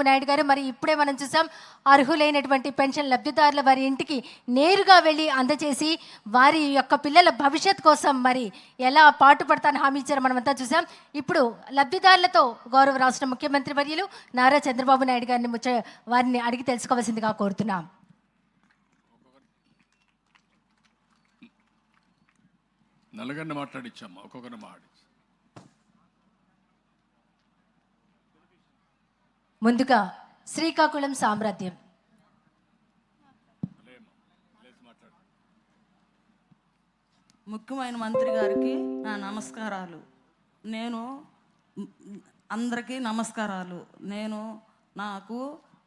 నాయుడు గారు, మరి ఇప్పుడే మనం చూసాం అర్హులైనటువంటి పెన్షన్ లబ్ధిదారుల వారి ఇంటికి నేరుగా వెళ్ళి అందజేసి వారి యొక్క పిల్లల భవిష్యత్ కోసం మరి ఎలా పాటుపడతానని హామీ ఇచ్చారో మనమంతా చూసాం. ఇప్పుడు లబ్ధిదారులతో గౌరవ రాష్ట్ర ముఖ్యమంత్రి వర్యులు నారా చంద్రబాబు నాయుడు గారిని వారిని అడిగి తెలుసుకోవాల్సిందిగా కోరుతున్నాం. నలుగురిని మాట్లాడిచ్చామ్మా, ఒక్కొక్కరిని మాట్లాడి. ముందుగా శ్రీకాకుళం సామ్రాజ్యం. ముఖ్యమైన మంత్రి గారికి నా నమస్కారాలు. అందరికీ నమస్కారాలు. నాకు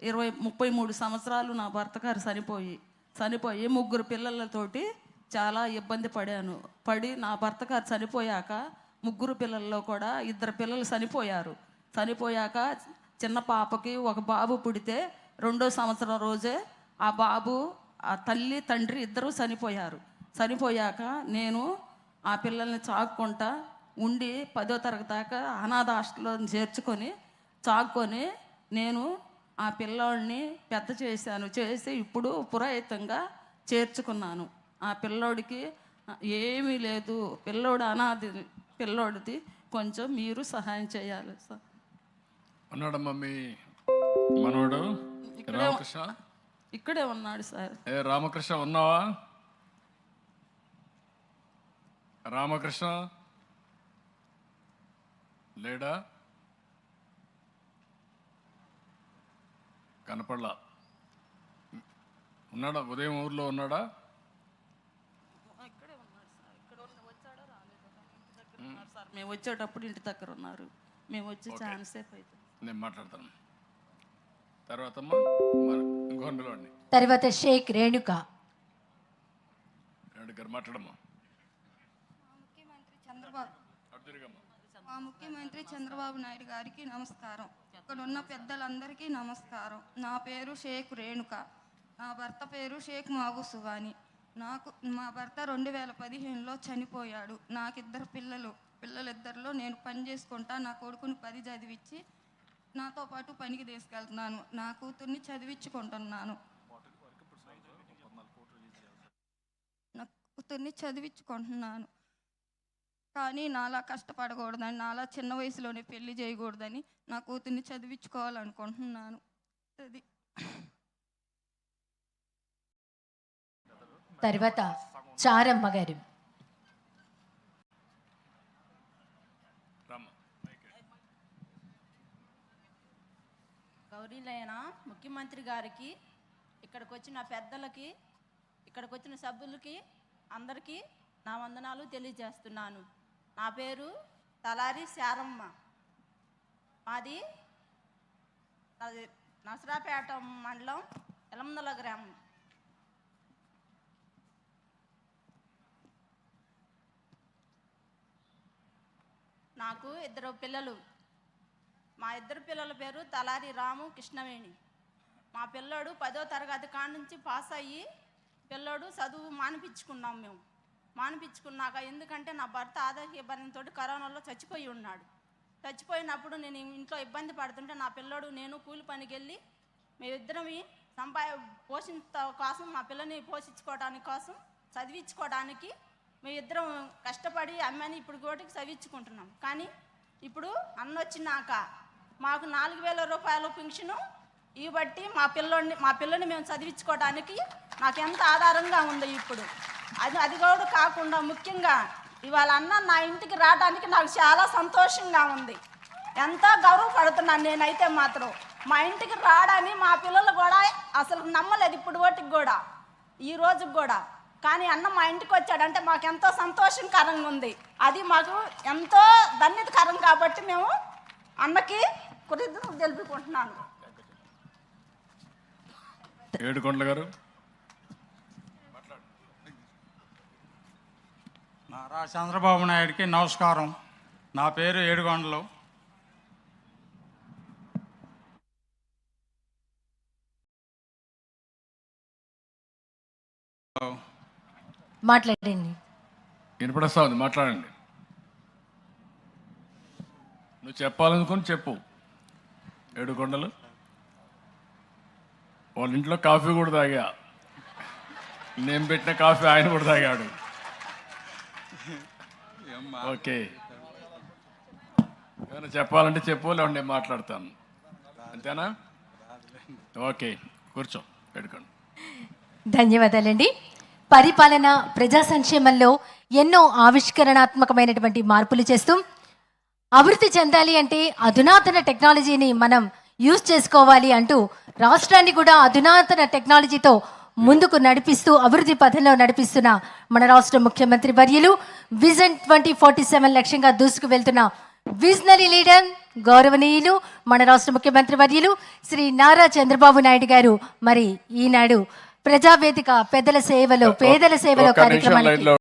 33 సంవత్సరాలు నా భర్త గారు చనిపోయి 3 పిల్లలతోటి చాలా ఇబ్బంది పడి నా భర్త గారు చనిపోయాక 3 పిల్లల్లో కూడా 2 పిల్లలు చనిపోయాక చిన్న పాపకి ఒక బాబు పుడితే 2వ సంవత్సరం రోజే ఆ బాబు, ఆ తల్లి తండ్రి ఇద్దరూ చనిపోయాక నేను ఆ పిల్లల్ని చాక్కుంటా ఉండి 10వ తరగతి దాకా అనాథ హాస్టల్లో చాక్కొని నేను ఆ పిల్లోడిని పెద్ద చేసి ఇప్పుడు పురాయితంగా చేర్చుకున్నాను. ఆ పిల్లోడికి ఏమీ లేదు, పిల్లోడిది కొంచెం మీరు సహాయం చేయాలి సార్. ఉన్నాడమ్మా మీ మనోడు రామకృష్ణ? ఇక్కడే ఉన్నాడు సార్. రామకృష్ణ ఉన్నావా? రామకృష్ణ లేడా? కనపడలా. ఉన్నాడా? ఉదయం ఊర్లో ఉన్నాడా? ఇక్కడే ఉన్నాడు సార్. వచ్చాడో రాలేదో సార్. మేము వచ్చేటప్పుడు ఇంటి దగ్గర ఉన్నారు. మేము వచ్చి చాలా సేపు అవుతుంది. నేను మాట్లాడతాను. తర్వాత షేక్ రేణుక గారు మాట్లాడమ్మా. మా ముఖ్యమంత్రి చంద్రబాబు నాయుడు గారికి నమస్కారం. ఇక్కడ ఉన్న పెద్దలందరికీ నమస్కారం. నా పేరు షేక్ రేణుక. నా భర్త పేరు షేక్ మాబు సువాని. మా భర్త 2015లో చనిపోయాడు. నాకు 2 పిల్లలిద్దరిలో నేను పని చేసుకుంటా. నా కొడుకుని 10 చదివించి నాతో పాటు పనికి తీసుకెళ్తున్నాను. నా కూతుర్ని చదివించుకుంటున్నాను. కానీ నాలా కష్టపడకూడదని, నాలా చిన్న వయసులోనే పెళ్లి చేయకూడదని నా కూతుర్ని చదివించుకోవాలనుకుంటున్నాను. అది తర్వాత చారమ్మ గారు. గౌరీలైన ముఖ్యమంత్రి గారికి, ఇక్కడికి వచ్చిన పెద్దలకి, ఇక్కడికి వచ్చిన సభ్యులకి అందరికీ నా వందనాలు తెలియజేస్తున్నాను. నా పేరు తలారి శారమ్మ. మాది నసరాపేట మండలం ఎలమందల గ్రామం. నాకు 2 పిల్లలు. మా 2 పిల్లల పేరు తలారి రాము, కృష్ణవేణి. మా పిల్లోడు 10వ తరగతి కాడి నుంచి పాస్ అయ్యి పిల్లోడు చదువు మానిపించుకున్నాక ఎందుకంటే నా భర్త ఆరోగ్య ఇబ్బందితో కరోనాలో చచ్చిపోయినప్పుడు నేను ఇంట్లో ఇబ్బంది పడుతుంటే నా పిల్లోడు నేను కూలి పనికి వెళ్ళి మేమిద్దరం కోసం మా పిల్లని పోషించుకోవడానికి కోసం చదివించుకోవడానికి మేమిద్దరం కష్టపడి అమ్మని ఇప్పుడు గోటికి చదివించుకుంటున్నాం. కానీ ఇప్పుడు అన్న వచ్చినాక మాకు 4,000 రూపాయల పెన్షను ఇవ్వబట్టి మా పిల్లని మేము చదివించుకోవడానికి నాకు ఎంత ఆధారంగా ఉంది. ఇప్పుడు అది కూడా కాకుండా ముఖ్యంగా ఇవాళ అన్న నా ఇంటికి రావడానికి నాకు చాలా సంతోషంగా ఉంది. ఎంతో గౌరవపడుతున్నాను నేనైతే మాత్రం. మా ఇంటికి రావడానికి మా పిల్లలు కూడా అసలు నమ్మలేదు ఇప్పుడు ఓటికి కూడా, ఈ రోజుకి కూడా. కానీ అన్న మా ఇంటికి వచ్చాడంటే మాకు ఎంతో సంతోషకరంగా ఉంది. అది మాకు ఎంతో ధన్యతకరం కాబట్టి మేము అన్నకి కృతజ్ఞతలు తెలుపుకుంటున్నాను. ఏడుకొండల గారు. నారా చంద్రబాబు నాయుడికి నమస్కారం. నా పేరు ఏడుకొండలు. మాట్లాడండి. వినపడస్తా ఉంది, మాట్లాడండి. నువ్వు చెప్పాలనుకుని చెప్పు. ఏడుకొండలు. వాళ్ళ ఇంట్లో కాఫీ కూడా తాగా. నేను పెట్టిన కాఫీ ఆయన కూడా తాగాడు. ఓకే, ఏమైనా చెప్పాలంటే చెప్పు, లేదంటే నేను మాట్లాడతాను. అంతేనా? ఓకే, కూర్చో, పెట్టుకోండి. ధన్యవాదాలండి. పరిపాలన, ప్రజా సంక్షేమంలో ఎన్నో ఆవిష్కరణాత్మకమైనటువంటి మార్పులు చేస్తూ అభివృద్ధి చెందాలి అంటే అధునాతన టెక్నాలజీని మనం యూజ్ చేసుకోవాలి అంటూ రాష్ట్రాన్ని కూడా అధునాతన టెక్నాలజీతో ముందుకు నడిపిస్తూ అభివృద్ధి పథంలో నడిపిస్తున్న మన రాష్ట్ర ముఖ్యమంత్రి వర్యులు విజన్ 2047 లక్ష్యంగా దూసుకు వెళ్తున్న విజనరీ లీడర్ గౌరవనీయులు మన రాష్ట్ర ముఖ్యమంత్రి వర్యులు శ్రీ నారా చంద్రబాబు నాయుడు గారు మరి ఈనాడు ప్రజావేదిక పెద్దల సేవలో, పేదల సేవలో ఒక్క నిమిషం కార్యక్రమానికి లైన్లో